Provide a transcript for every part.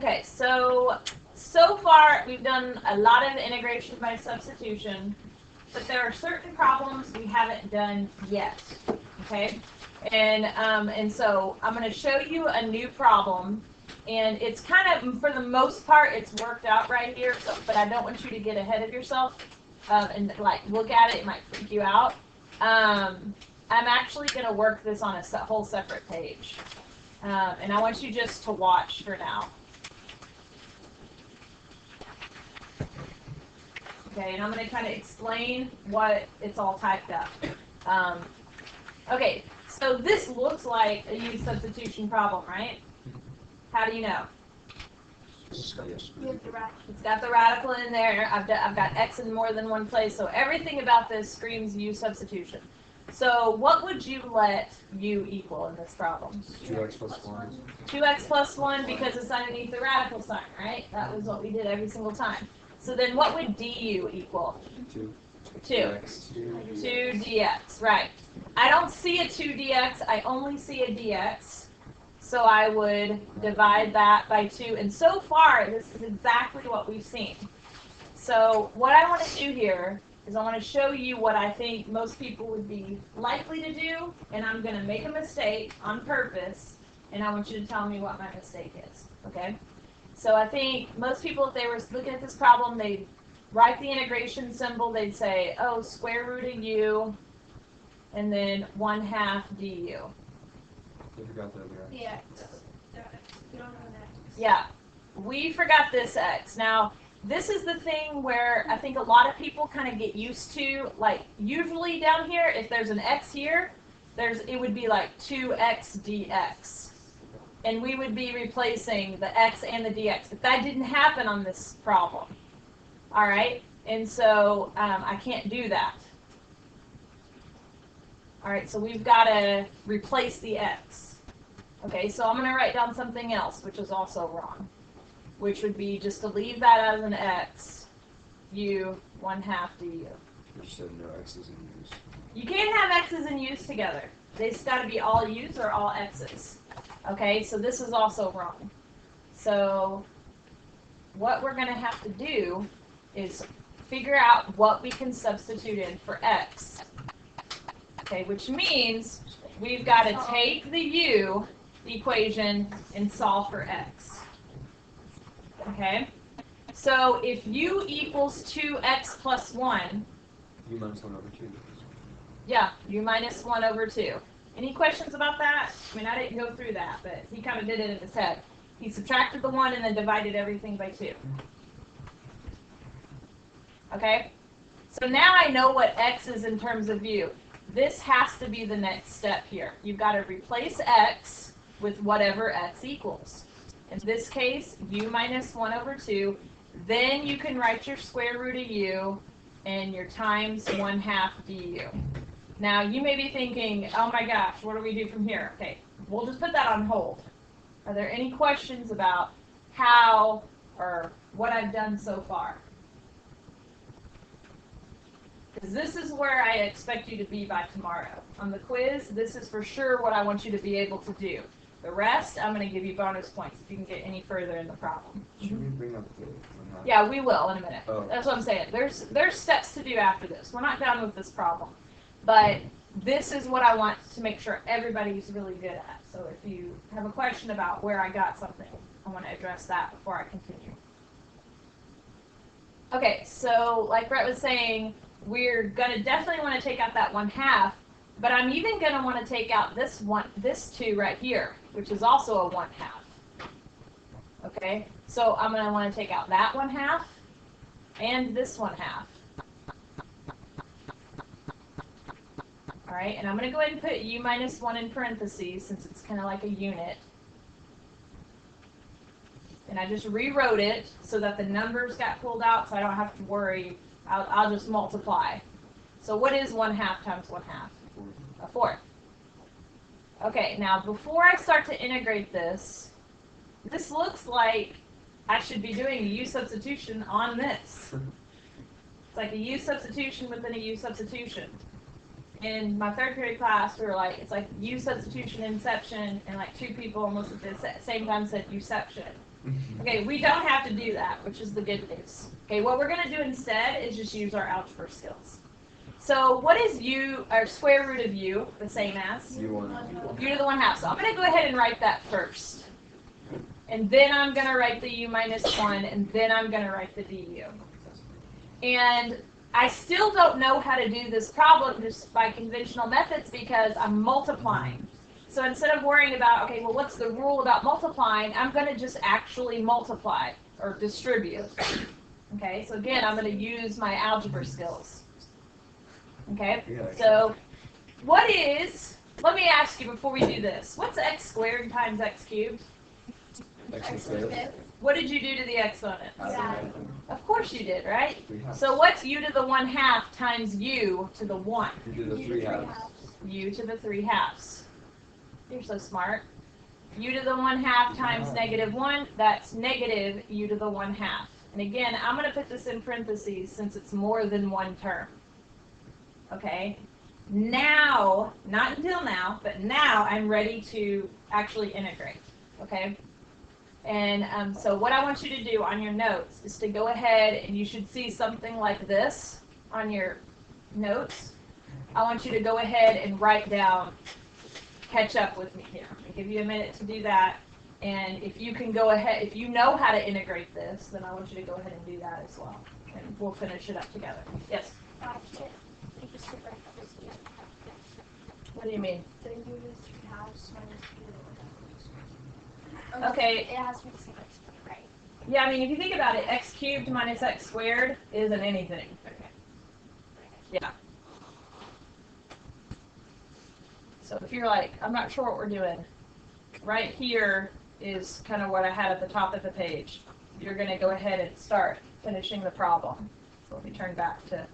Okay, so far we've done a lot of integration by substitution, but there are certain problems we haven't done yet. Okay, and so I'm going to show you a new problem, and it's kind of, for the most part, it's worked out right here. So, but I don't want you to get ahead of yourself and like look at it. It might freak you out. I'm actually going to work this on a whole separate page, and I want you just to watch for now. Okay, and I'm going to kind of explain what it's all typed up. Okay, so this looks like a use substitution problem, right? How do you know? It's got the radical in there. I've got x in more than one place, so everything about this screams use substitution. So what would you let u equal in this problem? 2x plus 1. 2x plus 1 because it's underneath the radical sign, right? That was what we did every single time. So then what would du equal? 2. 2 dx, right. I don't see a 2 dx, I only see a dx. So I would divide that by 2. And so far, this is exactly what we've seen. So what I want to do here is I want to show you what I think most people would be likely to do. And I'm going to make a mistake on purpose. And I want you to tell me what my mistake is. Okay? So I think most people, if they were looking at this problem, they'd write the integration symbol. They'd say, oh, square root of u, and then 1/2 du. You forgot the other x. Yeah. You don't know that. Yeah, we forgot this x. Now, this is the thing where I think a lot of people kind of get used to, like, usually down here, if there's an x here, it would be like 2x dx. And we would be replacing the x and the dx. But that didn't happen on this problem. All right? And so I can't do that. All right, so we've got to replace the x. Okay, so I'm going to write down something else, which is also wrong, which would be just to leave that as an x, u, 1/2 du. You said no x's in use. You can't have x's and u's together. They've got to be all u's or all x's. Okay, so this is also wrong. So what we're going to have to do is figure out what we can substitute in for x. Okay, which means we've got to take the u equation and solve for x. Okay, so if u equals 2x plus 1, U minus 1 over 2. yeah, u minus 1 over 2. Any questions about that? I mean, I didn't go through that, but he kind of did it in his head. He subtracted the 1 and then divided everything by 2. Okay? So now I know what x is in terms of u. This has to be the next step here. You've got to replace x with whatever x equals. In this case, u minus 1 over 2. Then you can write your square root of u and your times 1/2 du. Now, you may be thinking, oh my gosh, what do we do from here? Okay, we'll just put that on hold. Are there any questions about how or what I've done so far? Because this is where I expect you to be by tomorrow. On the quiz, this is for sure what I want you to be able to do. The rest, I'm going to give you bonus points if you can get any further in the problem. Should we bring up the 1/2? Yeah, we will in a minute. Oh. That's what I'm saying. There's steps to do after this. We're not done with this problem. But this is what I want to make sure everybody's really good at. So if you have a question about where I got something, I want to address that before I continue. Okay, so like Brett was saying, we're going to definitely want to take out that 1/2, but I'm even going to want to take out this 2 right here, which is also a 1/2. Okay, so I'm going to want to take out that 1/2 and this 1/2. All right, and I'm going to go ahead and put u minus 1 in parentheses since it's kind of like a unit. And I just rewrote it so that the numbers got pulled out so I don't have to worry. I'll just multiply. So what is 1/2 times 1/2? A fourth. Okay, now before I start to integrate this, this looks like I should be doing a u substitution on this. It's like a u substitution within a u substitution. In my third period class, we were like, it's like u substitution inception, and like 2 people almost at the same time said uception. Okay, we don't have to do that, which is the good news. Okay, what we're going to do instead is just use our algebra skills. So what is u, or square root of u, the same as? U1. U to the 1/2. So I'm going to go ahead and write that first. And then I'm going to write the u minus 1, and then I'm going to write the du. And I still don't know how to do this problem just by conventional methods because I'm multiplying. So instead of worrying about, okay, well, what's the rule about multiplying, I'm going to just actually multiply or distribute. Okay, so again, I'm going to use my algebra skills. Okay, so what is, let me ask you before we do this, what's x squared times x cubed? X squared. What did you do to the exponent? Yeah. Of course you did, right? 3/2. So what's u to the 1/2 times u to the 1? You do the 3/2. U to the 3/2. You're so smart. U to the 1/2 times negative 1, that's negative u to the 1/2. And again, I'm going to put this in parentheses since it's more than one term. Okay? Now, not until now, but now I'm ready to actually integrate. Okay? And so what I want you to do on your notes is to go ahead and you should see something like this on your notes. I want you to go ahead and write down, catch up with me here. I'll give you a minute to do that. And if you can go ahead, if you know how to integrate this, then I want you to go ahead and do that as well. And we'll finish it up together. Yes? What do you mean? So u to the 3/2 minus u to the 1/2. Okay. It has to be the same as right? Yeah, I mean, if you think about it, x cubed minus x squared isn't anything. Yeah. So if you're like, I'm not sure what we're doing, right here is kind of what I had at the top of the page. You're going to go ahead and start finishing the problem. So let me turn back to...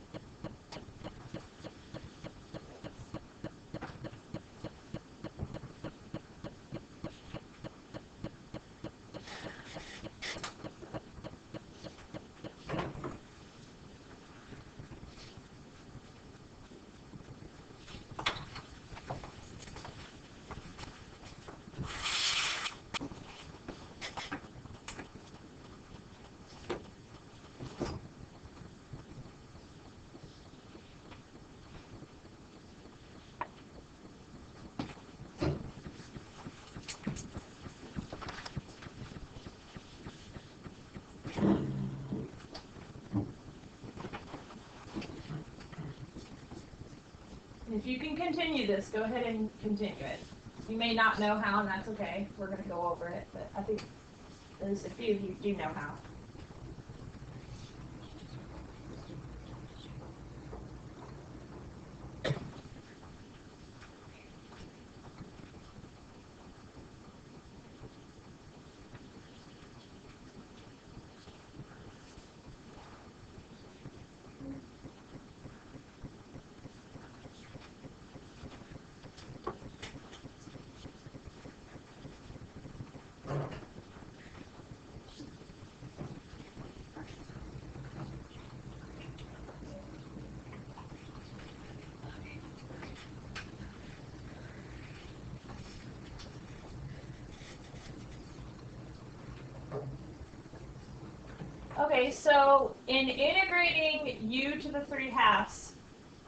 If you can continue this, go ahead and continue it. You may not know how, and that's okay. We're going to go over it, but I think there's a few of you do know how. Okay, so in integrating u to the 3/2,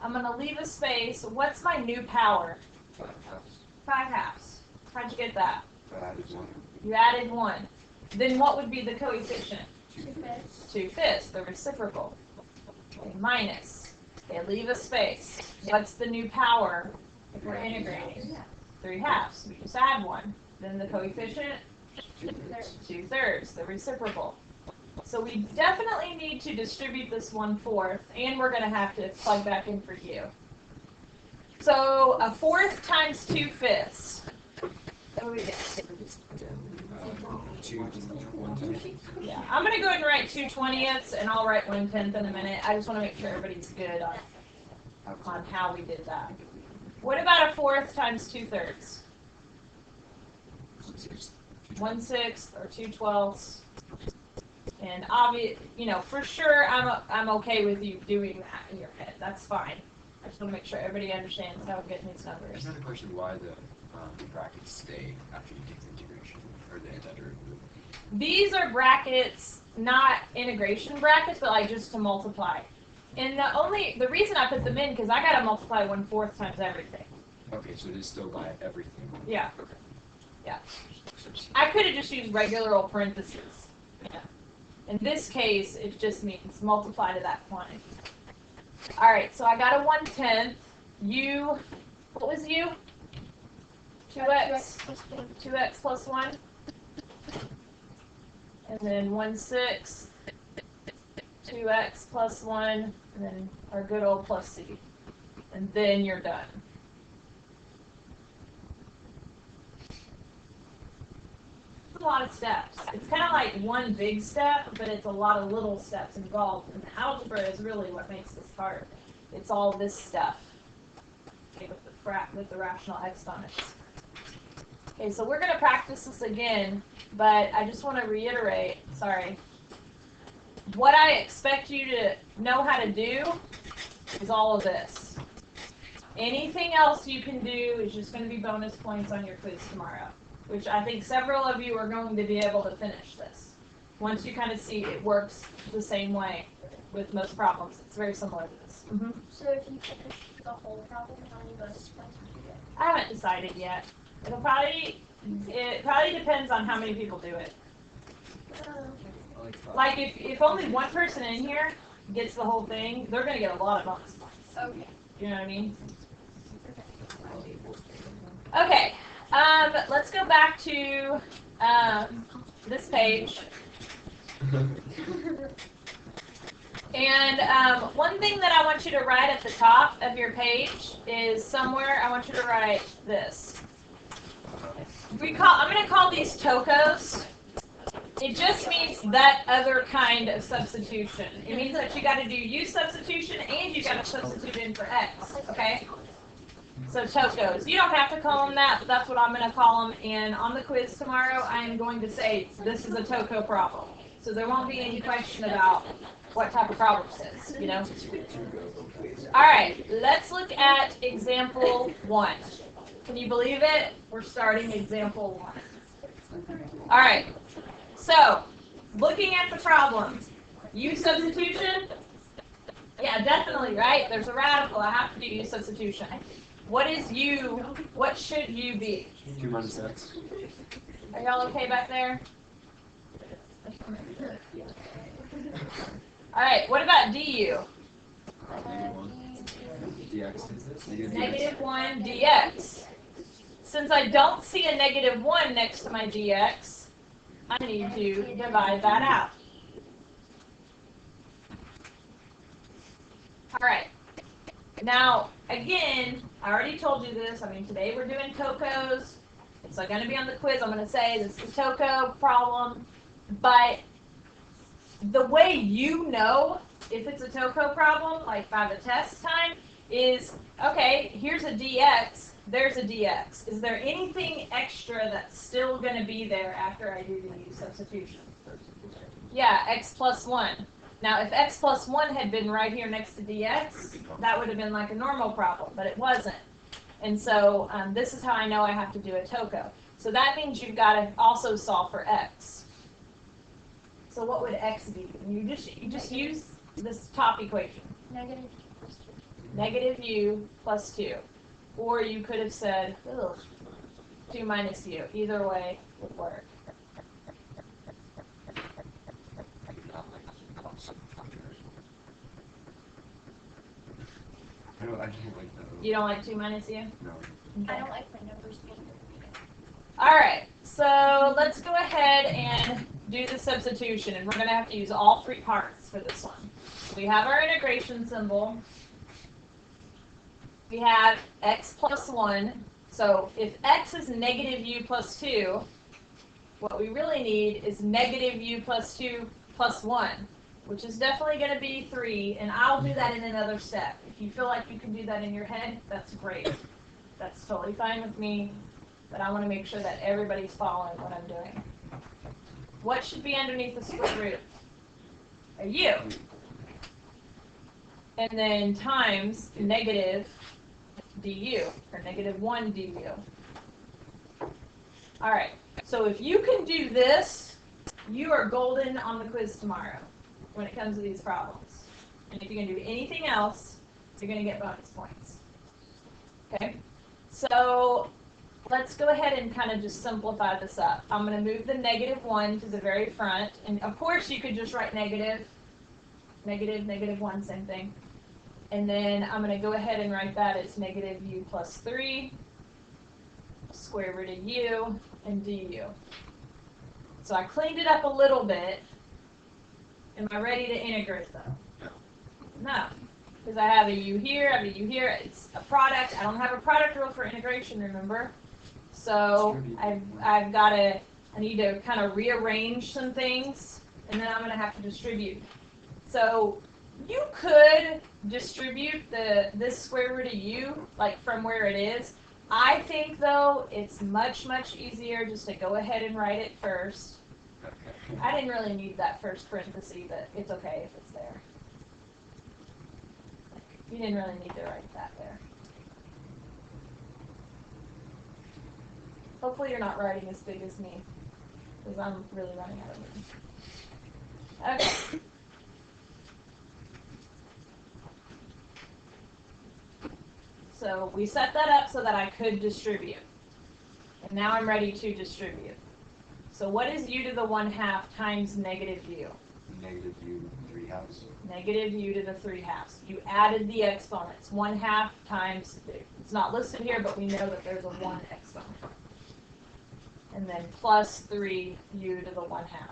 I'm going to leave a space. What's my new power? 5/2. 5/2. How'd you get that? I added 1. You added 1. Then what would be the coefficient? 2/5. 2/5, the reciprocal. Okay, minus. Okay, leave a space. What's the new power if we're integrating? 3/2. We just add 1. Then the coefficient? 2/3, the reciprocal. So we definitely need to distribute this 1/4, and we're going to have to plug back in for u. So 1/4 times 2/5. What do we get? 2/20. Yeah, I'm going to go ahead and write 2/20ths, and I'll write 1/10 in a minute. I just want to make sure everybody's good on how we did that. What about 1/4 times 2/3? 1/6 or 2/12. And for sure, I'm okay with you doing that in your head. That's fine. I just want to make sure everybody understands how we're getting these numbers. There's another question: why the brackets stay after you take the integration or the antiderivative? these are brackets, not integration brackets, but like just to multiply. And the reason I put them in, because I got to multiply 1/4 times everything. Okay, so it is still by everything. Yeah. Okay. Yeah. I could have just used regular old parentheses. Yeah. In this case, it just means multiply to that quantity. All right, so I got a 1/10. U, what was U? 2x. 2x plus 1. And then 1/6. 2x plus 1. And then our good old plus c. And then you're done. A lot of steps. It's kind of like one big step, but it's a lot of little steps involved. And algebra is really what makes this hard. It's all this stuff, okay, with the rational exponents. Okay, so we're going to practice this again, but I just want to reiterate, sorry, what I expect you to know how to do is all of this. Anything else you can do is just going to be bonus points on your quiz tomorrow, which I think several of you are going to be able to finish this. Once you kind of see it works the same way with most problems. It's very similar to this. Mm-hmm. So if you finish the whole problem, how many bonus points do you get? I haven't decided yet. It probably depends on how many people do it. I like five. Like if only one person in here gets the whole thing, they're going to get a lot of bonus points. Okay. You know what I mean? Okay. Let's go back to this page. And one thing that I want you to write at the top of your page is somewhere I want you to write this. I'm going to call these TOKOs. It just means that other kind of substitution. It means that you got to do U substitution and you got to substitute in for X. Okay? So TOKOs. You don't have to call them that, but that's what I'm going to call them. And on the quiz tomorrow, I am going to say this is a TOKO problem. So there won't be any question about what type of problem this is, you know? All right, let's look at example 1. Can you believe it? We're starting example 1. All right, so looking at the problem, U substitution? Yeah, definitely, right? There's a radical. I have to do U substitution. What is U? What should U be? 2 minus x. Are y'all okay back there? All right, what about du? -1. dx. Negative 1 dx. Since I don't see a -1 next to my dx, I need to divide that out. All right. Now, again, I already told you this. I mean, today we're doing TOKOs. It's going to be on the quiz. I'm going to say this is a TOKO problem. But the way you know if it's a TOKO problem, like by the test time, is, okay, here's a dx, there's a dx. Is there anything extra that's still going to be there after I do the U substitution? Yeah, x plus 1. Now, if x plus 1 had been right here next to dx, that would have been like a normal problem, but it wasn't. And so this is how I know I have to do a TOKO. So that means you've got to also solve for x. So what would x be? You just use this top equation. Negative plus 2. Negative u plus 2. Or you could have said, 2 minus u. Either way would work. I don't like that. You don't like 2 minus u? No. I don't like my numbers being repeated. All right, so let's go ahead and do the substitution, and we're going to have to use all 3 parts for this one. We have our integration symbol. We have x plus 1. So if x is negative u plus 2, what we really need is negative u plus 2 plus 1, which is definitely going to be 3, and I'll do that in another step. If you feel like you can do that in your head, that's great. That's totally fine with me, but I want to make sure that everybody's following what I'm doing. What should be underneath the square root? A u. And then times negative du, or negative 1 du. All right, so if you can do this, You are golden on the quiz tomorrow when it comes to these problems. And if you can do anything else, you're going to get bonus points. Okay? So let's go ahead and kind of just simplify this up. I'm going to move the -1 to the very front. And of course, you could just write negative, -1, same thing. And then I'm going to go ahead and write that as -u plus 3, square root of u, and du. So I cleaned it up a little bit. Am I ready to integrate though? No. Because I have a u here, I have a u here. It's a product. I don't have a product rule for integration, remember? So I've got to, I need to kind of rearrange some things, and then I'm going to have to distribute. So you could distribute this square root of u, like from where it is. I think, though, it's much, much easier just to go ahead and write it first. I didn't really need that first parenthesis, but it's okay if it's there. You didn't really need to write that there. Hopefully you're not writing as big as me, because I'm really running out of room. Okay. So we set that up so that I could distribute. And now I'm ready to distribute. So what is u to the 1/2 times -u? -u 3/2. -u to the 3/2. You added the exponents. 1/2 times, it's not listed here, but we know that there's a 1 exponent. And then plus 3u to the 1/2.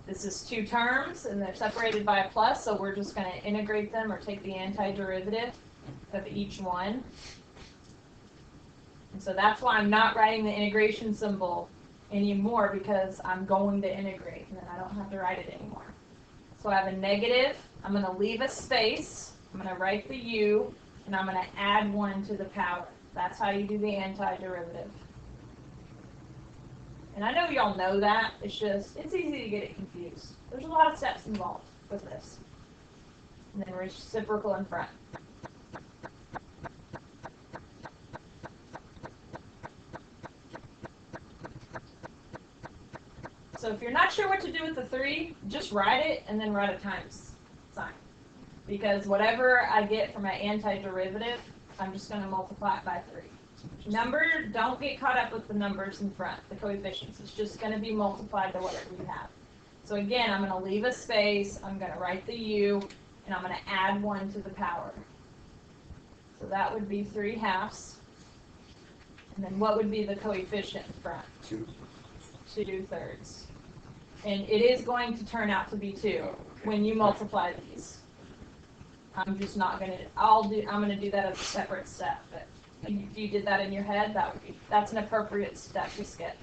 This is two terms, and they're separated by a plus, so we're just going to integrate them or take the antiderivative of each one. And so that's why I'm not writing the integration symbol anymore, because I'm going to integrate, and then I don't have to write it anymore. So I have a negative. I'm going to leave a space. I'm going to write the u, and I'm going to add 1 to the power. That's how you do the antiderivative. And I know y'all know that. It's just, it's easy to get it confused. There's a lot of steps involved with this. And then reciprocal in front. So if you're not sure what to do with the 3, just write it and then write a times sign. Because whatever I get from my antiderivative, I'm just going to multiply it by 3. Don't get caught up with the numbers in front, the coefficients. It's just going to be multiplied to whatever you have. So again, I'm going to leave a space, I'm going to write the u, and I'm going to add 1 to the power. So that would be 3/2. And then what would be the coefficient in front? 2. 2/3. And it is going to turn out to be 2 when you multiply these. I'm just not going to, I'm going to do that as a separate step. But if you did that in your head, that's an appropriate step to skip.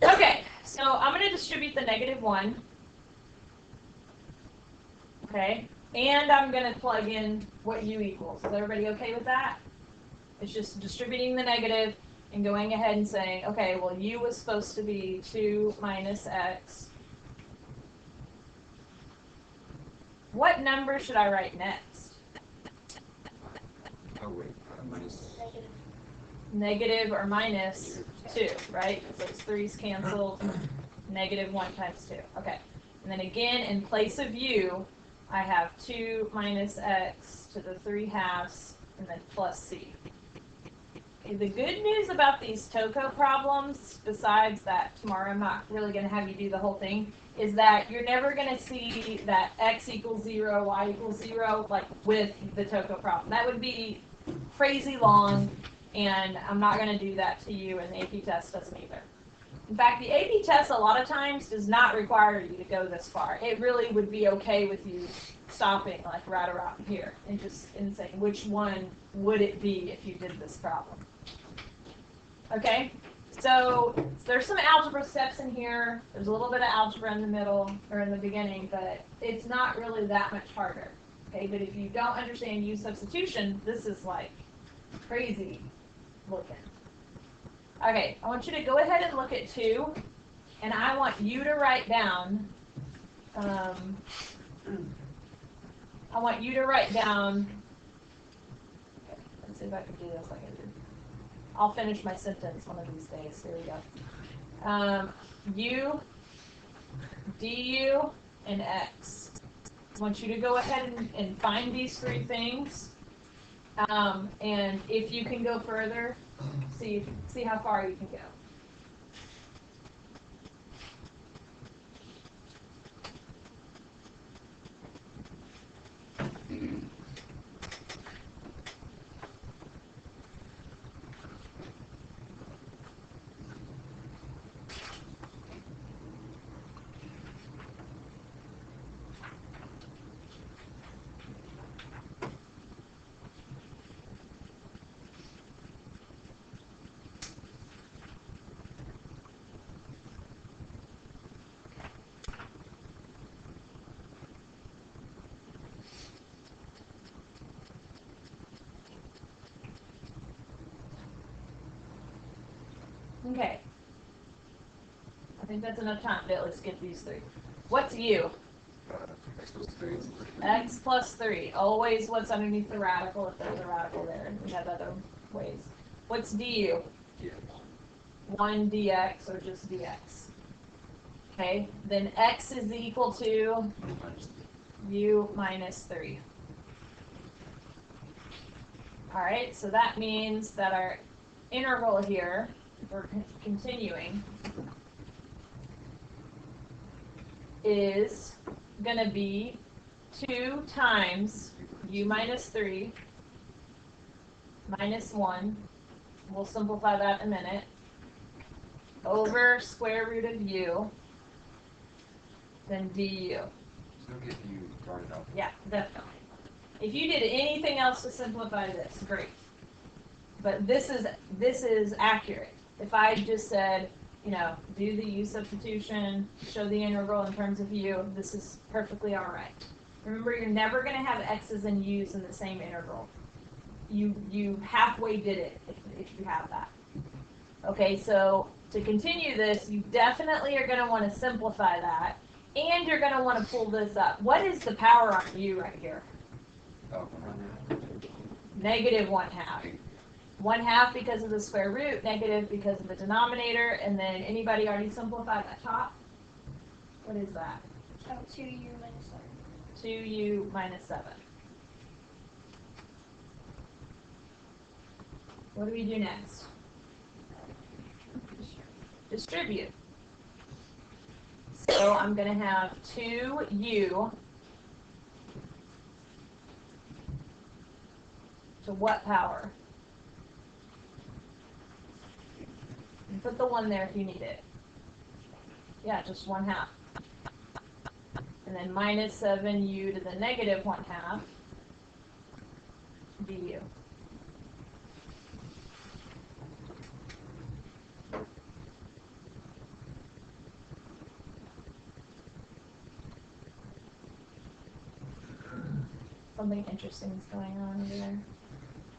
Okay, so I'm going to distribute the -1. Okay, and I'm going to plug in what u equals. Is everybody okay with that? It's just distributing the negative and going ahead and saying, okay, well, u was supposed to be 2 minus x. What number should I write next? Oh, wait. Minus. Negative or minus 2, right? So it's 3's canceled. -1 times 2. Okay. And then again, in place of u, I have 2 minus x to the 3/2 and then plus c. Okay, the good news about these TOKO problems, besides that tomorrow I'm not really going to have you do the whole thing, is that you're never going to see that x equals 0, y equals 0, like with the TOKO problem. That would be crazy long, and I'm not going to do that to you, and the AP test doesn't either. In fact, the AP test a lot of times does not require you to go this far. It really would be okay with you stopping like right around here and saying which one would it be if you did this problem. Okay, so there's some algebra steps in here. There's a little bit of algebra in the middle or in the beginning, but it's not really that much harder. Okay, but if you don't understand u substitution, this is like crazy looking. Okay, I want you to go ahead and look at 2, and I want you to write down, okay, let's see if I can do this like I did. I'll finish my sentence one of these days. Here we go. U, du, and x. I want you to go ahead and find these three things. And if you can go further, see how far you can go. Okay. I think that's enough time to at least get these three. What's u? X plus 3. X plus 3. Always what's underneath the radical if there's a radical there. And we have other ways. What's du? Yeah. 1 dx or just dx. Okay. Then x is equal to u minus 3. Alright, so that means that our interval here, we're continuing, is going to be 2 times u minus 3 minus 1, we'll simplify that in a minute, over square root of u, then du. So if you brought it up. Yeah, definitely. If you did anything else to simplify this, great. But this is accurate. If I just said, you know, do the u substitution, show the integral in terms of u, this is perfectly all right. Remember, you're never going to have x's and u's in the same integral. You halfway did it if you have that. Okay, so to continue this, you definitely are going to want to simplify that, and you're going to want to pull this up. What is the power on u right here? Oh, Negative 1/2. 1/2 because of the square root, negative because of the denominator, and then anybody already simplified that top? What is that? 2u minus 7. 2u minus 7. What do we do next? Distribute. So I'm going to have 2u to what power? And put the 1 there if you need it. Yeah, just 1/2. And then minus 7u to the negative 1/2 du. Something interesting is going on over there.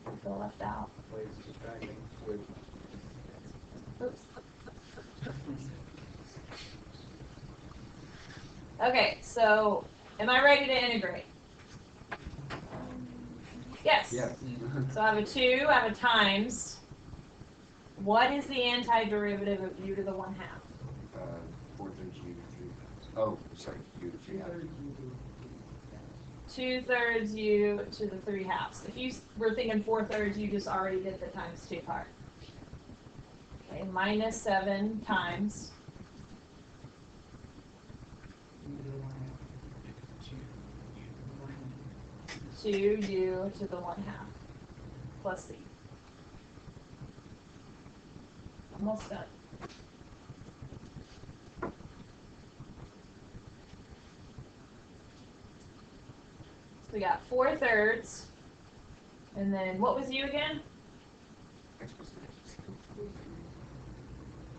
I feel left out. Wait, it's distracting. Wait. Oops. Okay, so am I ready to integrate? Yes. Yes. So I have a 2, I have a times. What is the antiderivative of u to the 1/2? 4/3 u to 3. Oh, sorry, u to 3 halves. 2/3 u to the 3/2. If you were thinking 4/3, you just already did the times 2 part. Okay, minus 7 times 2u to the 1/2 plus c. Almost done. So we got 4/3, and then what was u again? X plus 3.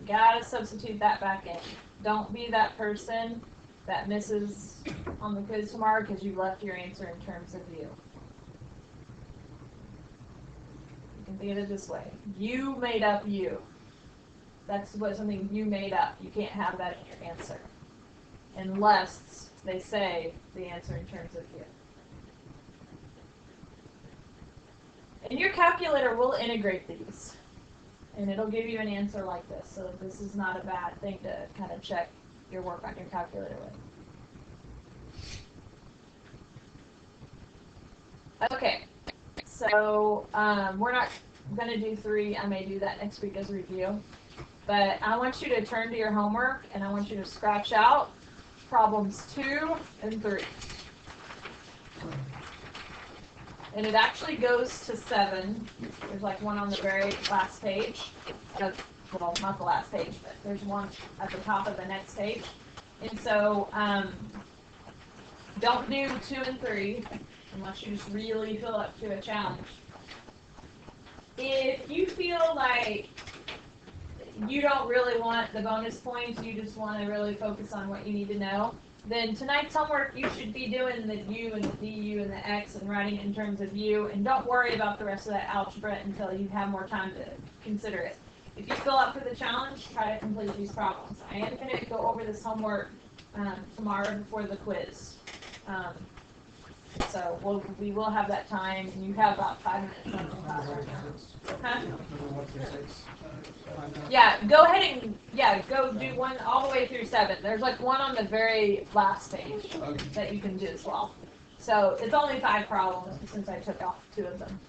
Gotta substitute that back in. Don't be that person that misses on the quiz tomorrow because you left your answer in terms of u. You can think of it this way. You made up u. That's what something you made up. You can't have that in your answer. Unless they say the answer in terms of u. And your calculator will integrate these. And it'll give you an answer like this, so this is not a bad thing to kind of check your work on your calculator with. Okay, so we're not going to do 3. I may do that next week as a review. But I want you to turn to your homework, and I want you to scratch out problems 2 and 3. And it actually goes to 7. There's like one on the very last page. Well, not the last page, but there's one at the top of the next page. And so don't do 2 and 3 unless you just really feel up to a challenge. If you feel like you don't really want the bonus points, you just want to really focus on what you need to know, then tonight's homework you should be doing the U and the DU and the X and writing it in terms of U, and don't worry about the rest of that algebra until you have more time to consider it. If you fill up for the challenge, try to complete these problems. I am going to go over this homework tomorrow before the quiz. So we will have that time, and you have about 5 minutes left right now. Huh? Yeah, go ahead and go do one all the way through 7. There's like one on the very last page that you can do as well. So it's only 5 problems since I took off 2 of them.